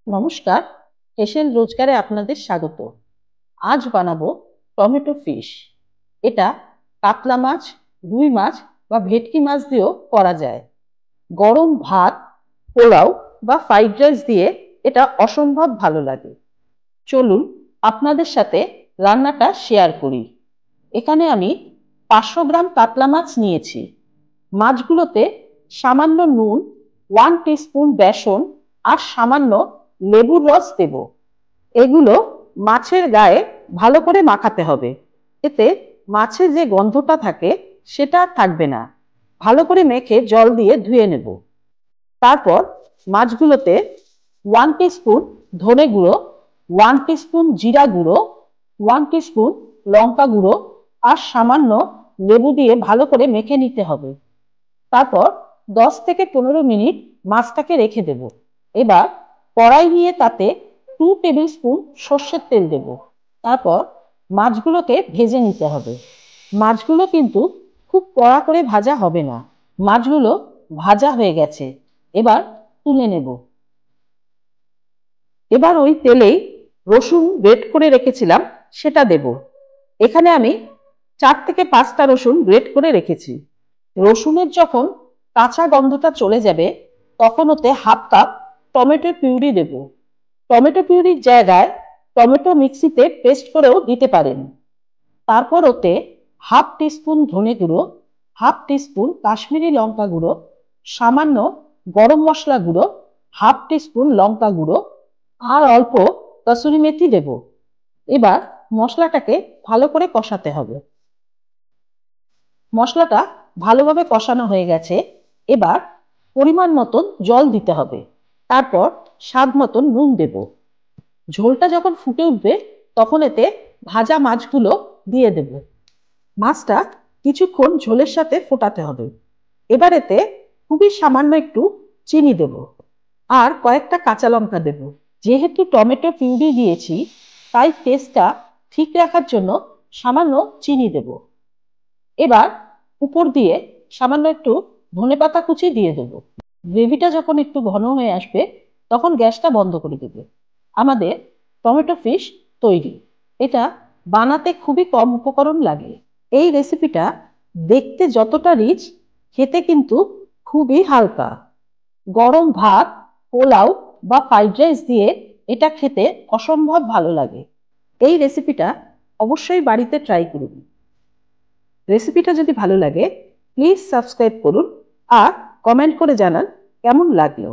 নমস্কার, হেসেল রোজগারে আপনাদের স্বাগত। আজ বানাবো টমেটো ফিশ। এটা কাতলা মাছ, রুই মাছ বা ভেটকি মাছ দিয়েও করা যায়। গরম ভাত, পোলাও বা ফ্রাইড রাইস দিয়ে এটা অসম্ভব ভালো লাগে। চলুন আপনাদের সাথে রান্নাটা শেয়ার করি। এখানে আমি 500 গ্রাম কাতলা মাছ নিয়েছি। মাছগুলোতে সামান্য নুন, 1 টিস্পুন বেসন আর সামান্য লেবুর রস দেব। এগুলো মাছের গায়ে ভালো করে মাখাতে হবে, এতে মাছের যে গন্ধটা থাকে সেটা আর থাকবে না। ভালো করে মেখে জল দিয়ে ধুয়ে নেব। তারপর মাছগুলোতে 1 টিস্পুন ধনে গুঁড়ো, 1 টিস্পুন জিরা গুঁড়ো, 1 টিস্পুন লঙ্কা গুঁড়ো আর সামান্য লেবু দিয়ে ভালো করে মেখে নিতে হবে। তারপর 10 থেকে 15 মিনিট মাছটাকে রেখে দেব। এবার কড়াই নিয়ে তাতে 2 টেবিল স্পুন সর্ষের তেল দেব। তারপর মাছগুলোকে ভেজে নিতে হবে। মাছগুলো কিন্তু খুব কড়া করে ভাজা হবে না। মাছগুলো ভাজা হয়ে গেছে, এবার তুলে নেব। এবার ওই তেলেই রসুন গ্রেট করে রেখেছিলাম সেটা দেব। এখানে আমি 4 থেকে 5টা রসুন গ্রেট করে রেখেছি। রসুনের যখন কাঁচা গন্ধটা চলে যাবে তখন ওতে হাফ কাপ টমেটো পিউরি দেব। টমেটো পিউরির জায়গায় টমেটো মিক্সিতে পেস্ট করেও দিতে পারেন। তারপর ওতে হাফ টিস্পুন ধনে গুঁড়ো, হাফ টিস্পুন কাশ্মীরি লঙ্কা গুঁড়ো, সামান্য গরম মশলা গুঁড়ো, হাফ টিস্পুন লঙ্কা গুঁড়ো আর অল্প কসুরি মেথি দেব। এবার মশলাটাকে ভালো করে কষাতে হবে। মশলাটা ভালোভাবে কষানো হয়ে গেছে, এবার পরিমাণ মতন জল দিতে হবে। তারপর স্বাদ মতন নুন দেব। ঝোলটা যখন ফুটে উঠবে তখন এতে ভাজা মাছগুলো দিয়ে দেব। মাছটা কিছুক্ষণ ঝোলের সাথে ফোটাতে হবে। এবার এতে খুবই সামান্য একটু চিনি দেব আর কয়েকটা কাঁচা লঙ্কা দেব। যেহেতু টমেটো পিউরি দিয়েছি তাই টেস্টটা ঠিক রাখার জন্য সামান্য চিনি দেব। এবার উপর দিয়ে সামান্য একটু ধনেপাতা কুচি দিয়ে দেব। গ্রেভিটা যখন একটু ঘন হয়ে আসবে তখন গ্যাসটা বন্ধ করে দেবে। আমাদের টমেটো ফিশ তৈরি। এটা বানাতে খুবই কম উপকরণ লাগে। এই রেসিপিটা দেখতে যতটা রিচ, খেতে কিন্তু খুবই হালকা। গরম ভাত, পোলাও বা ফ্রাইড রাইস দিয়ে এটা খেতে অসম্ভব ভালো লাগে। এই রেসিপিটা অবশ্যই বাড়িতে ট্রাই করুন। রেসিপিটা যদি ভালো লাগে প্লিজ সাবস্ক্রাইব করুন আর কমেন্ট করে জানান কেমন লাগলো।